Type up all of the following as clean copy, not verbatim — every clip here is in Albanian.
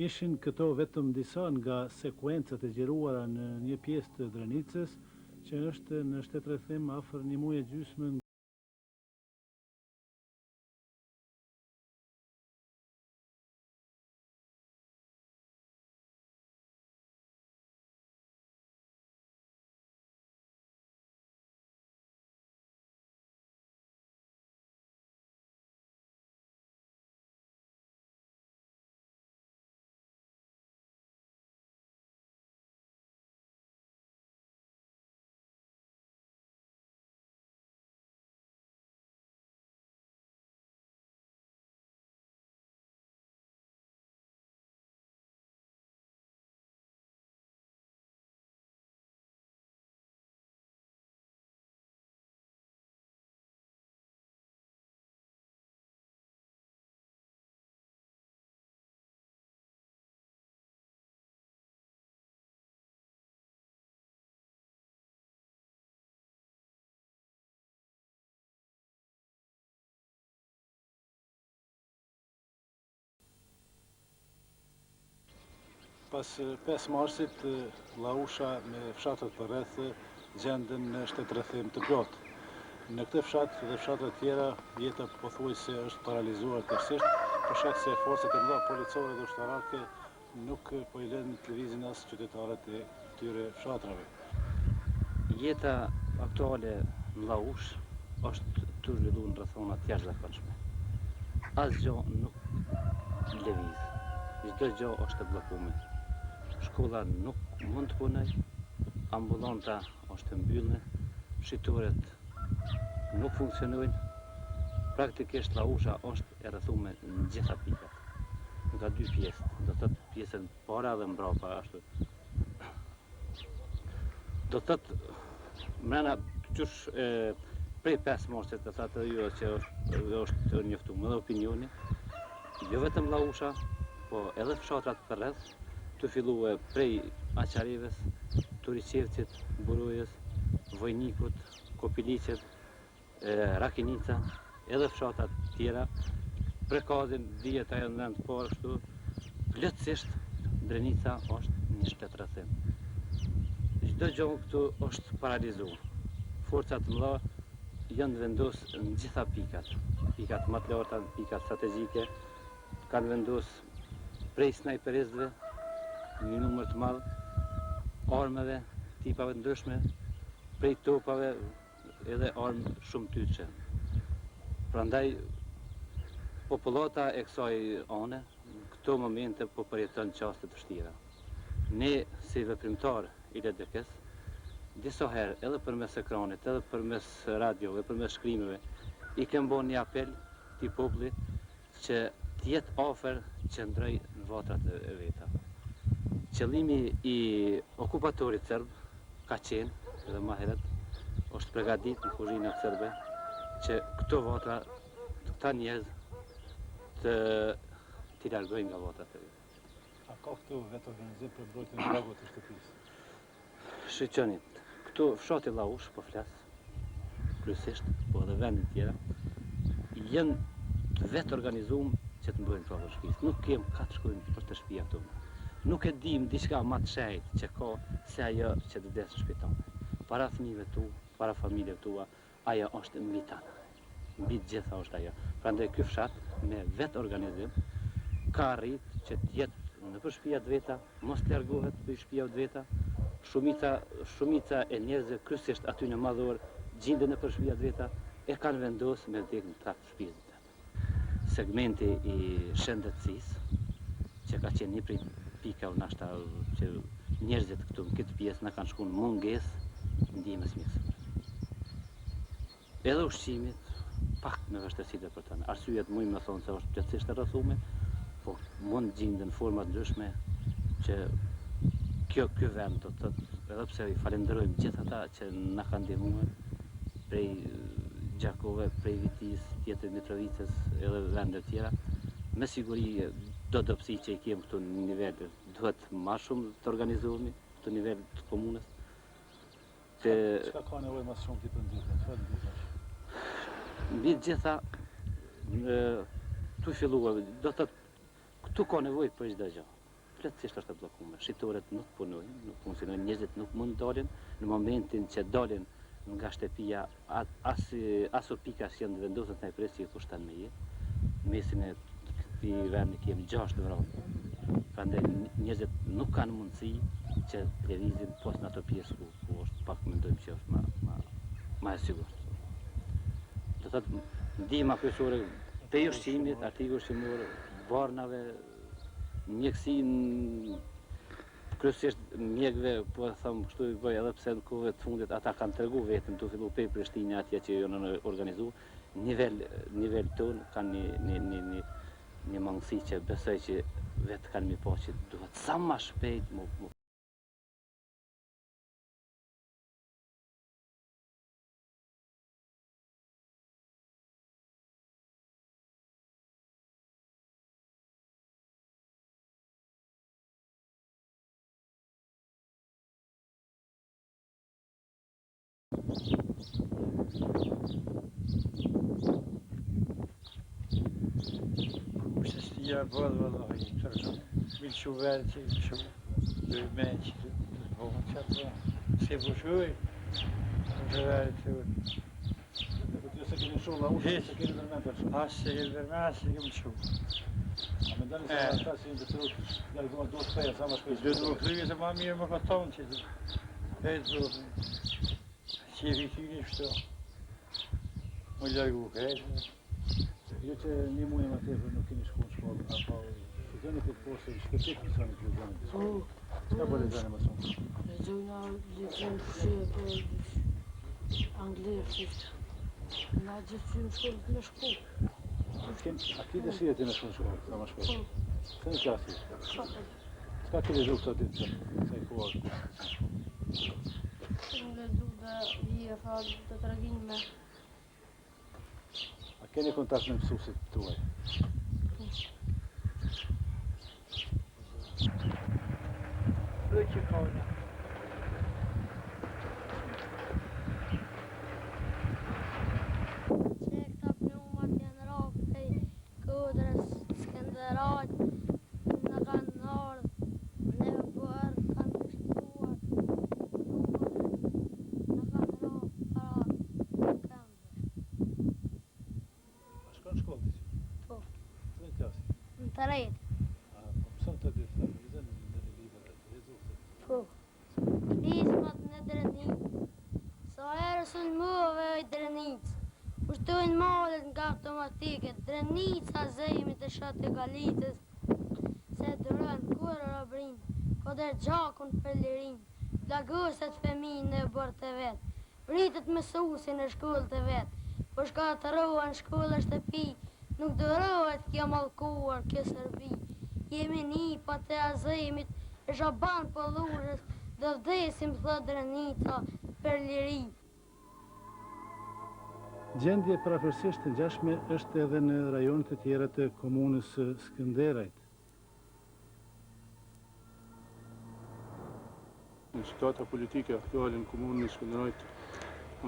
Ishin këto vetëm disa nga sekuencat e gjeruara në një pjesë të Drenicës, që është në shtetërrethim afër një muaji e gjysmë. Pas 5 marsit, Llausha me fshatrat përreth gjenden në shtetërrethim të plotë. Në këtë fshat dhe fshatrat tjera, jeta pothuajse është paralizuar tërësisht, për shkak se forcat e mëdha policore dhe ushtarake nuk po I lënë të lëvizin as qytetarët e këtyre fshatrave. Jeta aktuale në Llaush është të zhvilluar në rrethona të jashtëzakonshme. Asgjë nuk lëviz. Çdo gjë është e bllokuar. Shkolla nuk mund të punoj, ambulanta është mbyllur, shitoret nuk funksionojnë. Praktikisht Llausha është e rrethuar në gjitha pikat. Nga 2 pjesë, do të thotë pjesën para dhe mbrapa ashtu. Do të thotë mrena qysh prej 5 marsit të thotë jo që është njoftuar edhe opinioni, jo vetëm Llausha, po edhe fshatrat përreth, të fillue prej Aqarives, Turiqevcit, Burojës, Vojnikut, Kopiliqet, Rakinica, edhe fshatat tjera, Prekazin, dihet ajo në vend parë kështu, plotësisht Drenica është një shtetërrethim. Çdo gjë këtu është paralizuar. Forcat mëdha janë vendosur në gjitha pikat. Pikat më të larta, pikat strategjike, kanë vendosur prej snajperistëve një numër të madh, armëve, tipave ndryshme, prej topave edhe armë shumë tyçe. Prandaj popullata e kësaj ane në këto momente po përjeton çaste të vështira. Ne si veprimtar I LDK-s, disa herë edhe përmes ekranit, edhe përmes radiove, përmes shkrimeve, I kem bën një apel ti popullit që të jetë afër qëndroj në vatrat e veta. Qëllimi I okupatorit serb ka qenë edhe më herët, është përgatitur në kuzhinat serbe që këto vatra, këta njerëz të largojnë nga vatrat e veta. A ka këtu vetë organizim për mbrojtjen e dragut të shtëpisë? Shqyqoni, këtu fshati Llaush, po flas, kryesisht, po edhe vendet tjera, janë të vetë organizuar që të mbrojnë prapë shtëpisë. Nuk kem ka të shkojmë për të shtëpia tonë. Nuk e dim diçka më të shejt që ka se ajo që të desë në shpital. Para fëmijëve tu, para familjeve tua, ajo është mbi tana. Mbi të gjitha është ajo. Prandaj ky fshat me vetë organizim ka arrit që të jetë në shtëpia të veta, mos të largohet për shtëpia të veta. Shumica e njerëzve kryesisht aty në madhor gjenden në shtëpia të veta e kanë vendosur me vdekje në trakt të shtëpisë të vet. Segmenti I shëndetësisë që ka qenë një prej pika nashta që njerëzit këtu në këtë pjesë na kanë shkuar në mungesë ndihmës mjekësore. Edhe ushqimit pak me vështirësi për të. Arsyet mund të thonë se është plotësisht e rrethuar, po mund gjenden forma ndryshme që ky vend do të thotë, edhe pse I falenderojmë gjithë ata që na kanë ndihmuar prej Gjakove, prej Vitis, tjetër Mitrovicës, edhe vende tjera, me siguri do dobësi që I kem këtu në nivel duhet më shumë të organizohemi të nivel të komunës. Çka ka nevojë më shumë ti për ndihmë? Çfarë ndihmësh? Mbi të gjitha tu filluar, do të thotë këtu ka nevojë për çdo gjë. plotësisht është e bllokuar. Shqiptarët nuk punojnë, nuk funksionojnë, njerëzit nuk mund dalin në momentin që dalin nga shtëpia, aso pika që janë vendosur në presë që kushton me jetë. Mesin e këtij vendi kemi 6 vrarë. Prandaj njerëzit nuk kanë mundësi që lëvizin poshtë në ato pjesë ku është pak mendojmë që është më e sigurt. Do thotë ndihma kryesore te ushqimit, artikuj ushqimor, barnave, mjekësinë, kryesisht mjekëve, po them kështu i bëj edhe pse në kohët të fundit ata kanë treguar vetëm të fillu prej Prishtinë atje që janë organizuar, nivel ton kanë një mangësi që besoj që vetë kanë mi po që duhet sa më shpejt mu Ja, والله بالشوال شو بالماتش بالبونشات سيبو شوي وشوال شوي Io se keni shumë lausha, se keni vërmen për shumë. هسه البرماس يقوم شو A me ndani se ata si në të largohen do të shpeja sa më shpejt. جد مخلوية ما مير ما قطعون كذا هيد شيء في كيني شو ولا يقول هيد Jo që një muaj më tepër nuk keni shkuar në shkollë, apo studentët e posë shpërtit në sonë të lexojnë. Çka po lexojnë më shumë? Lexojnë anglisht. Na gjithë në shkollë me shku. A ki dëshirë ti në shkollë shkollë, sa më shpejt? Se në klasi? Çka ke lexuar këto ditë? Se i kohë? Në lezu dhe vje falë të tregin me A keni kontakt me mësuesit tuaj? Öykü kavga. Se këta pneumat janë rakë prej Kodrës, Skenderajt, në kanë ardhë, në bërë, kanë pështuar, në kanë rakë para këndër. A shkon në shkollë ti? Po, Se në klasi? në të rejtë, A po mëson të ditë, lexon në libra, lexon. po. Pismat në drenicë, sa herë së në mëve i drenicë, ushtojnë malet nga automatike, drenica zemit e shatë galitës, se dërën kur robrin, koder gjakun për lirin, plagëset feminë e bërë të vetë, rritët mësusin e shkollë të vetë, po shka të rohen shkollë e shtëpi, nuk dërohet kjo mallkuar, kjo sërbi, jemi nipat e azemit, e shaban për lurës, dhe vdesim thë drenica për liri. Gjendje parafërsisht të ngjashme është edhe në rajonet e tjera të komunës së Skënderajt. Në situata politike aktuale në komunën e Skënderajt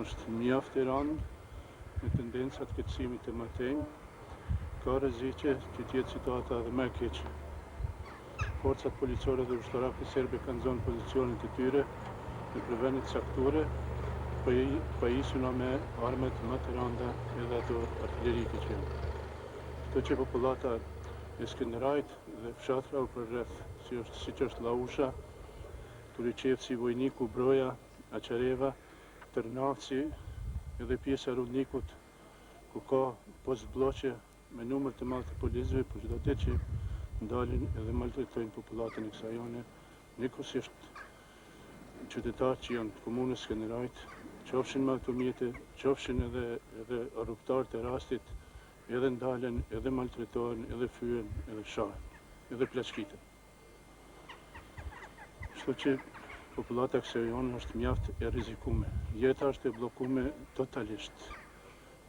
është mjaft e rëndë me tendencat këtësimit të mëtej, ka rreziqe që të jetë situata edhe më e keqe. Forcat policore dhe ushtarake serbe kanë zonë pozicionet e tyre në prevenit sakture, pa isuna me armet më të rënda edhe ato artillerike që janë. Këto që populata e Skënderajt dhe fshatra u përreth, siç është Lausha, Turiqevci, Vojniku, Broja, Aqareva, Tërnavci edhe pjesa e Rudnikut, ku ka post bloqe me numër të madh të policëve për çdo ditë që ndalin edhe maltretojnë popullatën e kësaj zone, njëkohësisht qytetarë që janë të komunës Skënderajt, qofshin me automjete, qofshin edhe rrugtarë të rastit, edhe ndalen, edhe maltretohen, edhe fyen, edhe shahen, edhe plaçkiten. Kështu që populata e kësaj zone është mjaft e rrezikume. Jeta është e bllokume totalisht.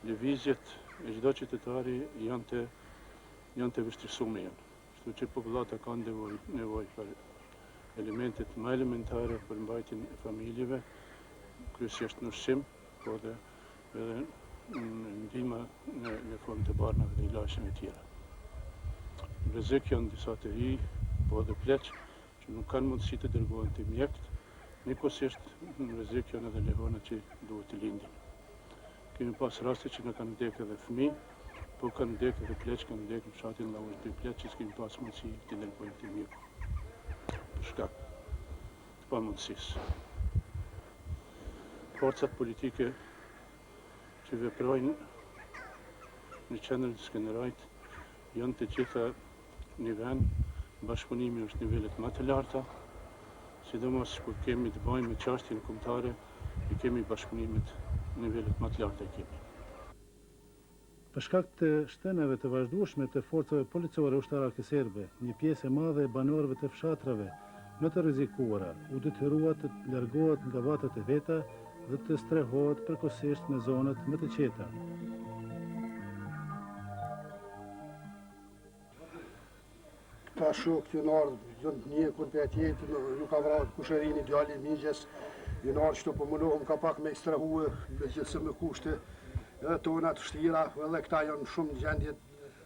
Lëvizjet e çdo qytetari janë të vështirësume janë. Kështu që populata ka nevojë për elementet më elementare për mbajtjen e familjeve, kryesisht në ushqim, po edhe ndihma në formë të barnave dhe ilasheve tjera. Në rrezik janë disa të ri, po edhe pleq që nuk kanë mundësi të dërgohen të mjekt, njëkohësisht në rrezik janë edhe lehona që duhet të lindin. Kemi pas raste që në kanë vdekë edhe fëmijë, po kanë vdekë edhe pleq, kanë vdekë në fshatin Llaush 2 pleq që s'kemi pas mundësi të dërgojnë të mjek. Për shkak të pamundësisë. Forcat politike që veprojnë në qendrën e Skënderajt janë të gjitha një vend, bashkëpunimi është nivelet më të larta, sidomos kur kemi të bëjmë me çështjen kombëtare, i kemi bashkëpunimet nivelet më të larta e kemi. Për shkak të shtrenave të vazhdueshme të forcave policore ushtarake serbe, një pjesë e madhe e banorëve të fshatrave më të rrezikuara u detyrua të largohet nga vatat e veta dhe të strehohet përkohësisht në zonat më të qeta. Ka shok që në ardhë, jënë një kur për atjetë, ju ka vrarë kusherini, djali migjes, ju në ardhë që të pëmënohëm ka pak me ekstrahue, me gjithëse me kushte, edhe tonat shtira, edhe këta janë shumë gjendje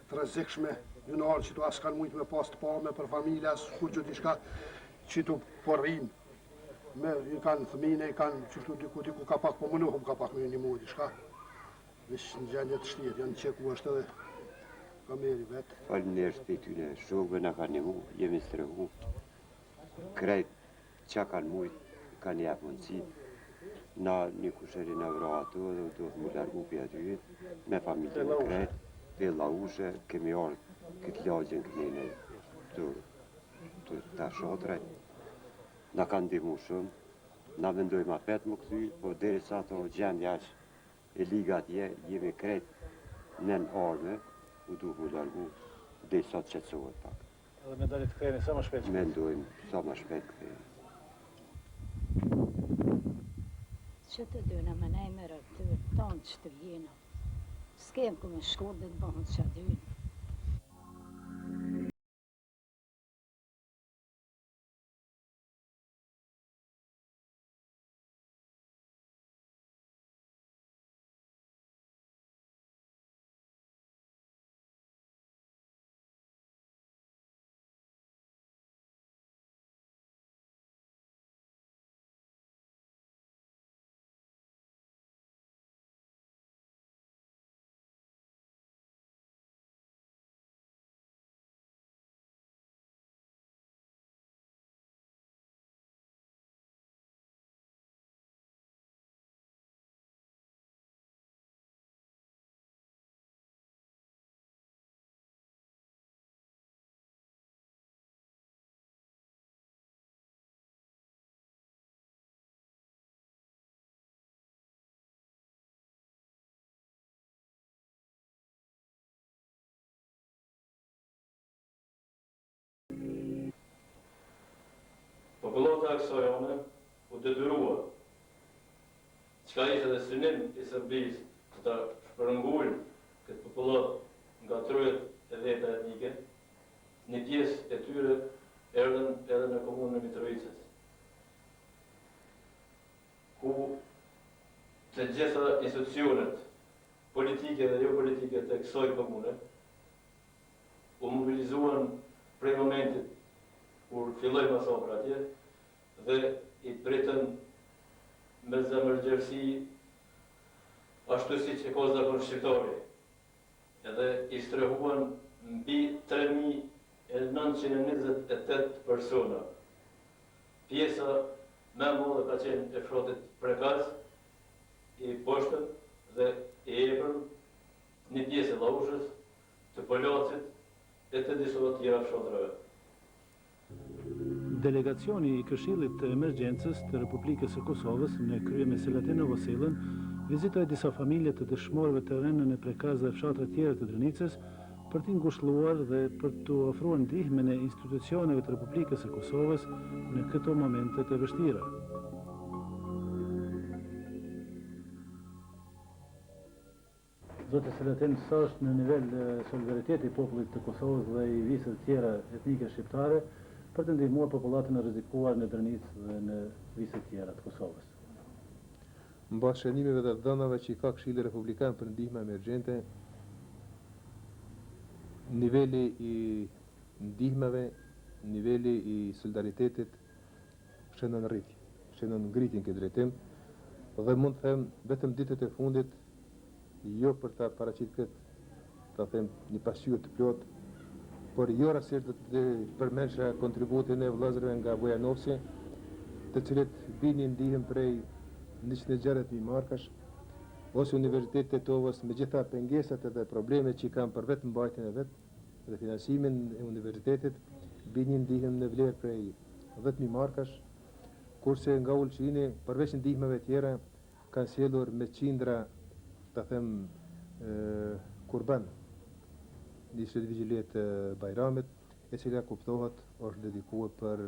të rrezikshme, ju në ardhë që të asë kanë mujtë me pas të pame për familja, kur që t'i shka që të porrim, i kanë fëmine, i kanë qështu diku ka pak pëmënohëm ka pak me një mu t'i shka, vish në gjendje të shtirë, janë qeku është edhe Faleminderit për tyne shokëve na kanë nemu, jemi strehu. Krejt që kanë mujt, kanë jep mundësi. Na një kusheri në vra ato dhe do të më largu për aty, me familjen e krejt, dhe Llaushe, kemi ardhë këtë lagjen kënjene të ta shotre. Na kanë ndihmu shumë, na mendojmë apet më këthy, po deri sa ato gjendja e liga atje, jemi krejt nën arme, u duhet më largu, dhe sa të qetësohet pak. Edhe me dalit ktheheni sa më shpejt. Mendojmë sa më shpejt ktheheni. Që të dyna me nejmërë të tonë që të vjena. S'kem ku me shkur dhe të bëhën që dyna. Popullata e kësaj ane u detyrua, çka ishte dhe synim i Serbisë që ta shpërngulë këtë popullat nga tryet e veta etnike, një pjesë e tyre erdhën edhe në komunën e Mitrovicës, ku të gjitha institucionet politike dhe jo politike të kësaj komune u mobilizuan prej momentit kur filloi masakra atje dhe i pritën me zemërgjerësi ashtu si që ka zakon shqiptari. Edhe i strehuan mbi 3.928 persona. Pjesa me madhe ka qenë e fshatit Prekaz, i Poshtën dhe i Eprën, një pjesë e Llaushës, të Polacit e të disa tjera fshatrave. Delegacioni i Këshillit të Emergjencës të Republikës së Kosovës në krye me Selatin Vosilën vizitoi disa familje të dëshmorëve të rënën e Prekaz dhe fshatra tjera të Drenicës për t'i ngushëlluar dhe për t'u ofruar ndihmën e institucioneve të Republikës së Kosovës në këto momente të vështira. Zotë Selatin, sa është në nivel solidariteti i popullit të Kosovës dhe i visët tjera etnike shqiptare për të ndihmuar popullatën e rrezikuar në Drenicë dhe në visët tjera të Kosovës? Mbas shënimeve dhe dhënave që i ka Këshilli Republikan për ndihmë emergjente, niveli i ndihmeve niveli I solidaritetit shënon rritje, shënon ngritjen këtë drejtim dhe mund të them vetëm ditët e fundit jo për ta paraqitur këtë ta them një pasqyrë të plot, por jo rastisht do të përmendesha kontributin e vëllezërve nga Bujanovci, të cilët binin ndihmë prej 160.000 markash, ose Universiteti të Tetovës me gjitha pengesat edhe problemet që kanë për vetë mbajtjen e vet dhe finansimin e universitetit, binin ndihmë në vlerë prej 10.000 markash, kurse nga Ulçini, përveç ndihmeve tjera, kanë sjellur me qindra, ta them, kurban, Nishet Vigjilet Bajramit, e cila kuptohet është dedikuar për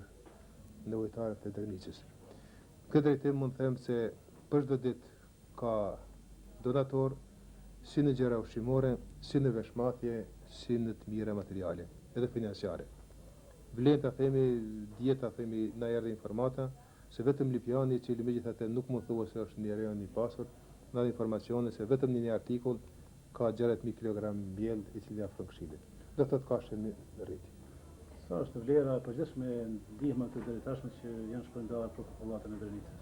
nevojtarët e Drënicës. Këtë drejtim mund të them se për çdo ditë ka donator, si në gjëra ushqimore, si në veshmatje, si në të mira materiale, edhe financiare. Vlen ta themi, dieta themi, na erdhi informata se vetëm Lipjani, I cili megjithatë nuk mund thuhet se është një rajon I pasur, na informacione se vetëm në një artikull ka 60.000 kg miell I cili afron këshillit. Do thotë ka shënim rritje. Sa është vlera e përgjithshme e ndihmave të deri që janë shpërndarë për popullatën e Drenicës?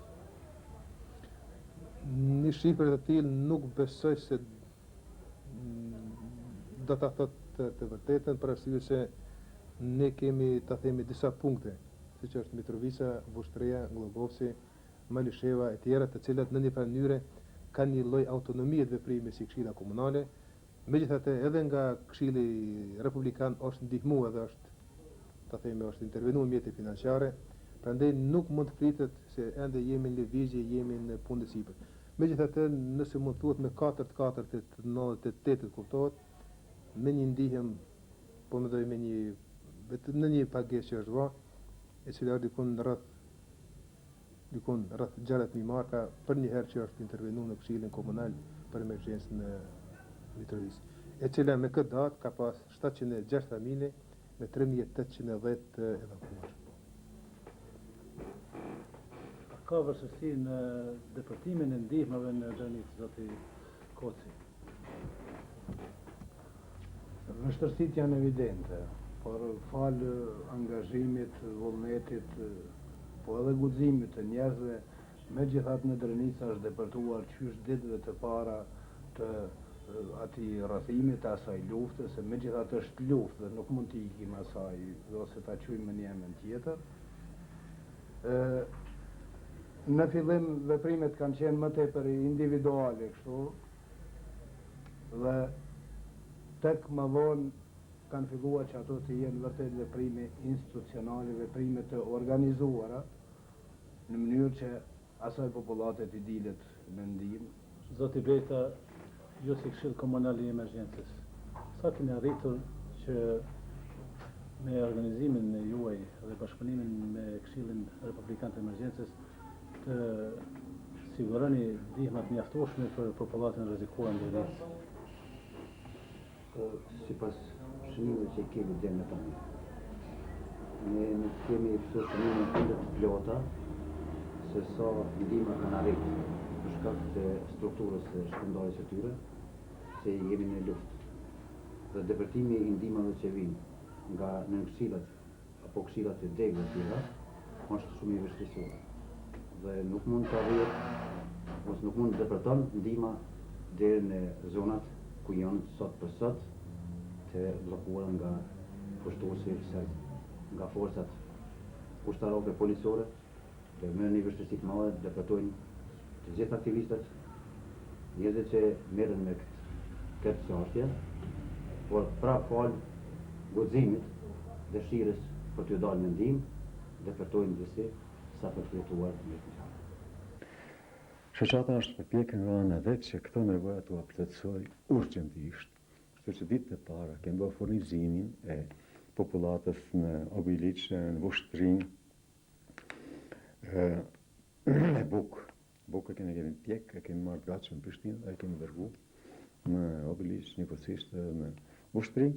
Një shifër të tillë nuk besoj se do ta thotë të vërtetën, për arsye se ne kemi ta themi disa punkte, siç është Mitrovica, Vushtria, Globovci, Malisheva e tjera, të cilat në një mënyrë kanë një lloj autonomie të veprimit si këshilla komunale, megjithatë edhe nga Këshilli Republikan është ndihmuar dhe është, ta themi, është intervenuar mjete financiare, prandaj nuk mund të pritet se ende jemi në lëvizje, jemi në punë të sipër. Megjithatë, nëse mund thuhet me 4-4 të 98 kuptohet, me një ndihmë, po më me në një pagesë që është vë, e cila është dikun rreth 60.000 marka për një herë që është intervenuar në Këshillin Komunal për emergjencën në Mitrovic, e cila me këtë datë ka pas 706 familje me 3.810 evakuar. Ka vështirësi në depërtimin e ndihmave në Drenicë, zoti Koci? Vështirësitë janë evidente, por falë angazhimit, vullnetit, po edhe guximit të njerëzve, megjithatë në Drenicë është depërtuar qysh ditëve të para të atij rrethimit të asaj lufte, se megjithatë është luftë dhe nuk mund të ikim asaj ose ta quajmë në një emër tjetër. Në fillim veprimet kanë qenë më tepër individuale kështu dhe tek më vonë kanë filluar që ato të jenë vërtet veprime institucionale, veprime të organizuara në mënyrë që asaj populatet I dilet me ndihmë. Zoti Beta, ju si Këshill Komunal I Emergjencës, sa keni arritur që me organizimin e juaj dhe bashkëpunimin me Këshillin Republikan të Emergjencës të siguroni ndihmat mjaftueshme për popullatën rrezikuar në Drenicë? Sipas shënimeve që kemi deri në tani, ne nuk kemi këto shënime të plota se sa ndihma kanë arritur për shkak të strukturës së shpërndarjes së tyre, se jemi në luftë. Dhe depërtimi I ndihmave që vijnë nga nënkëshillat apo këshillat e degëve të tjera është shumë I vështirësuar. Dhe nuk mund të arrijë ose nuk mund të depërton ndihma deri në zonat ku janë sot për sot të bllokuara nga kushtuesi serb, nga forcat ushtarake policore, dhe me një vështirësi të madhe depërtojnë të gjithë aktivistët, njerëzit që merren me këtë çështje, por prapë fal guximit, dëshirës për t'ju dalë në ndihmë, depërtojnë disi sa për të jetuar në jetë. Shoqata është përpjekur nga ana vet që këto nevoja t'u plotësoj urgjentisht. Kështu që ditët e para kemi bërë furnizimin e popullatës në Obiliq, në Vushtrin, me bukë. Bukë kemi pjek, e kemi marrë gatshëm në Prishtinë dhe e kemi dërgu në Obiliq, njëkohësisht në Vushtrin,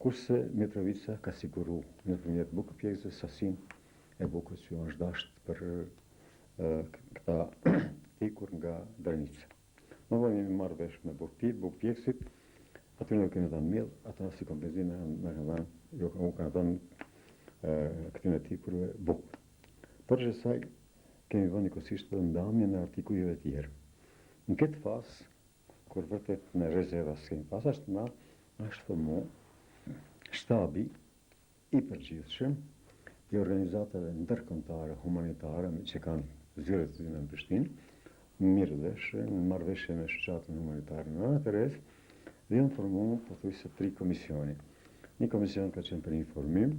kurse Mitrovica ka siguru nëpërmjet bukë pjekëse sasinë e bukës që është dashur për këta ikur nga Drenica. Më vonë jemi marrë vesh me bukë pjekësit, aty nuk kemi dhënë miell, ata si kompensim na kanë dhënë, jo u kanë dhënë këtyre tipërve bukë. Përgjithsaj, kemi vënë njëkohësisht edhe ndamje në artikujve tjerë. Në këtë fazë, kur vërtet në rezerva s'kemi pas, është formu shtabi i përgjithshëm i organizatave ndërkombëtare humanitare që kanë zyrë të tyre në Prishtinë, në marrëveshje me shoqatën humanitare në Anëtares, dhe janë formuar pothuajse 3 komisione. Një komision ka qenë për informim,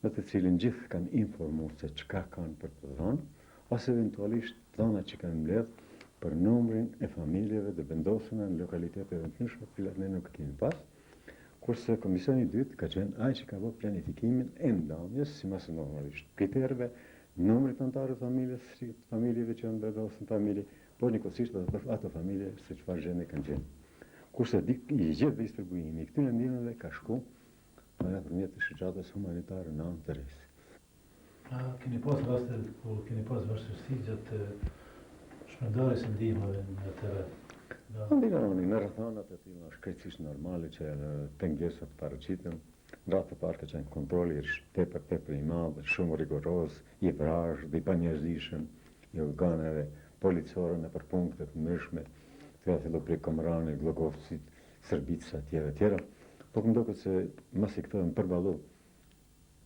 në të cilin gjithë kanë informuar se çka kanë për të dhënë, ose eventualisht dhëna që kanë mbledh për numrin e familjeve të vendosura në lokalitete të ndryshme, të cilat ne nuk kemi pas. Kurse komisioni i dytë ka qenë ai që ka bërë planifikimin e ndamjes sipas normalisht kriterëve, numrit të anëtarëve të familjeve që janë vendosur në familje, por njëkohësisht edhe për ato familje se çfarë gjendje kanë qenë. Kurse i gjithë distribuimi i këtyre ndihmave ka shku nëpërmjet të shoqatës humanitare në Anëtares. Keni pas raste ku keni pas vështirësi gjatë shpërndarjes së ndihmave në atë vend? Në rrethanat e tilla është krejtësisht normale që pengesat paraqiten. Në ratë të parë ka qenë kontrolli tepër i madh, shumë rigoroz, i vrazhd, i panjerëzishëm, i organeve policore nëpër punkte të ndryshme, të fillu prej Komrani, Glogovcit, Sërbica etj. Po më duket se mos i kthehen përballu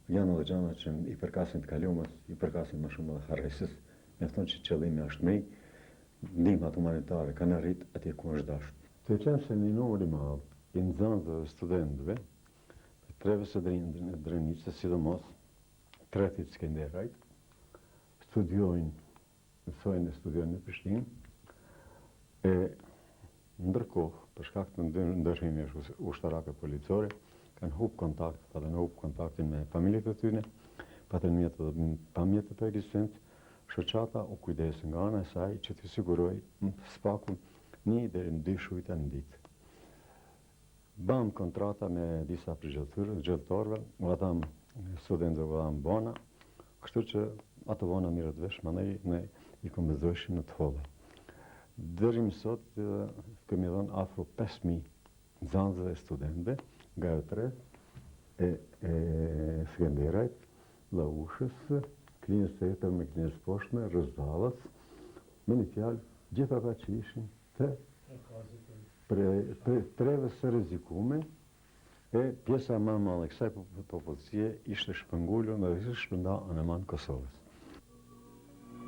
janë edhe gjëra që i përkasin të kalumës, i përkasin më shumë edhe harresës. Mjafton që qëllimi është më i ndihmat humanitare kanë arrit atje ku është dashur. Të qenë se një numër i madh i nxënësve studentëve, treve së Drenicës, sidomos tretit Skenderajt, mësojnë e studiojnë në Prishtinë, e ndërkohë, për shkak të ndërhyrjeve ushtarake policore, kanë humbur kontakt, kontaktin me familjet e tyre, pamjetë të ekzistencë. Shoqata u kujdes nga ana e saj që të siguroj spaku 1 deri në 2 shujta në ditë. Bam kontrata me disa përgjithëtorëve, u dha studentëve u dha bona, kështu që ato bona mirët vesh, mandej ne i kombëzoheshim në të holla. Deri më sot kemi dhënë afro 5.000 nxënësve studentëve nga Anëtares e Skenderajt, Llaushës, Klinës së Etër me Klinës Poshtme, Rëzdallës, me një fjalë, gjithë ata që ishin të treve së rrezikume, e pjesa më e madhe e kësaj popullsie ishte shpërngulur dhe ishte shpërndarë në anë Kosovës.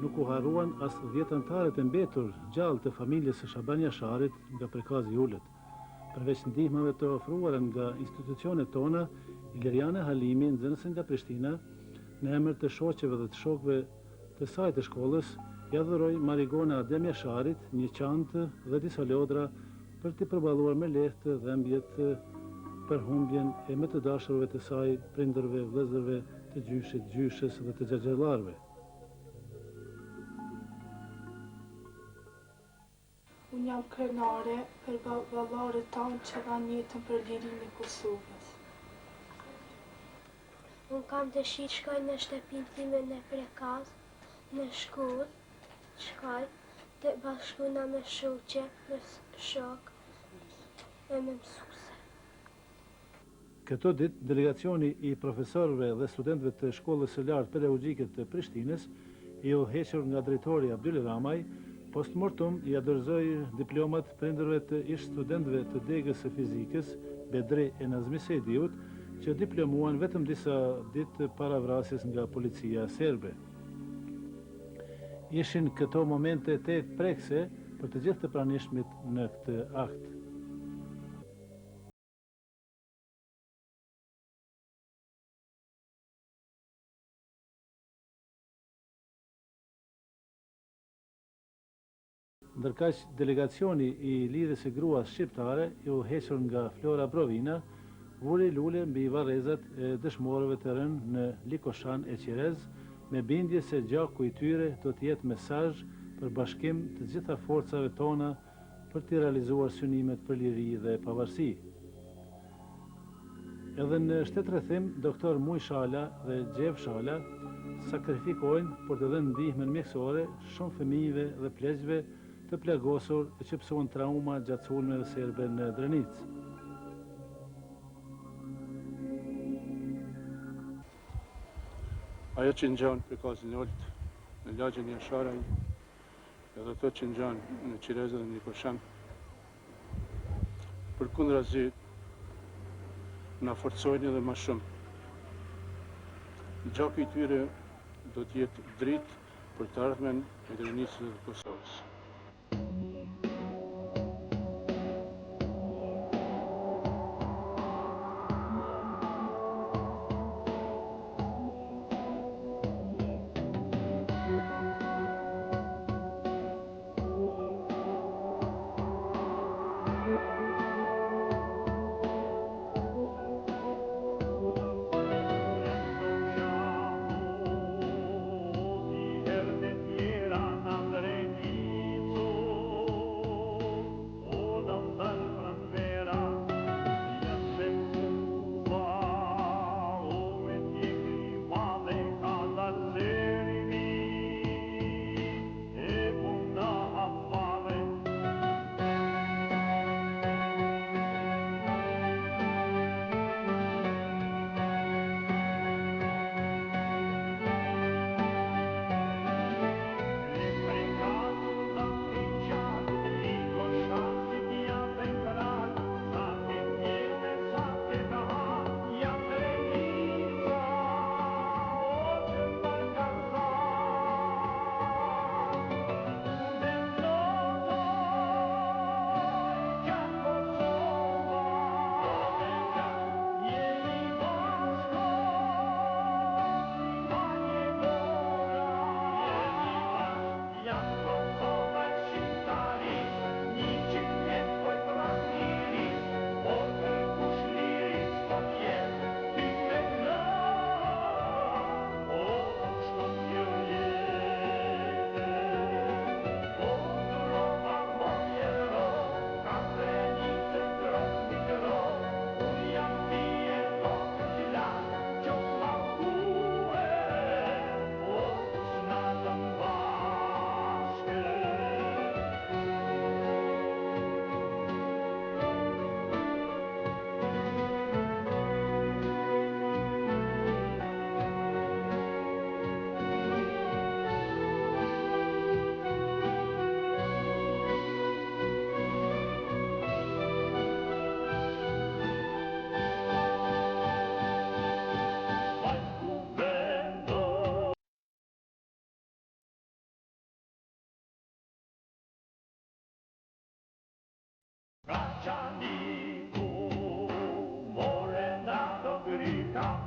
Nuk u harruan as 10 anëtarët e mbetur gjallë të familjes së Shaban Jasharit nga prekazi Ulët. Përveç ndihmave të ofruara nga institucionet tona, Iliriana Halimi, nxënëse nga Prishtina, në emër të shoqeve dhe të shokëve të saj të shkollës, ja dhuroi Marigona Adem Jasharit një çantë dhe disa lodra për t'i përballuar me lehtë dhembjet për humbjen e më të dashurve të saj, prindërve, vëllezërve, të gjyshit, gjyshes dhe të xhaxhellarëve. Unë jam krenare për vallarët tanë që dhanë jetën për lirinë e Kosovës. Unë kam dëshirë shkoj në shtëpinë time në prekaz, në shkollë, shkoj të bashkuna me shoqe, me shok e me mësuse. Këto ditë, delegacioni i profesorëve dhe studentëve të shkollës së lartë pedagogjike të Prishtinës, i udhëhequr nga drejtori Abdyl Ramaj, postmortem i dorëzoi diplomat prindërve të ish studentëve të degës së fizikës, Bedri e Nazmi Sejdiut, që diplomuan vetëm disa ditë para vrasjes nga policia serbe. Ishin këto momente të prekse për të gjithë të pranishmit në këtë akt. Ndërkaq, delegacioni i Lidhjes së Gruas Shqiptare, i udhëhequr nga Flora Brovina, vuri lule mbi varrezat e dëshmorëve të rënë në Likoshan e Qirez, me bindje se gjaku i tyre do të jetë mesazh për bashkim të gjitha forcave tona për të realizuar synimet për liri dhe pavarësi. Edhe në shtetërrethim, doktor Muj Shala dhe Gjev Shala sakrifikojnë për të dhënë ndihmën mjekësore shumë fëmijëve dhe pleqve të plagosur e që pësuan trauma gjatë sulmeve serbe në Drenicë. Ajo që ngjan për kazin e Olt, në lagjën e Jasharaj, edhe ato që ngjan në Qirezë dhe në Nikoshem, përkundrazi na forcojnë edhe më shumë. Gjaku i tyre do të jetë dritë për të ardhmen e Drenicës dhe Kosovës.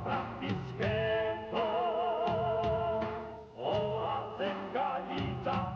Frappis scherzo, o a Sengalita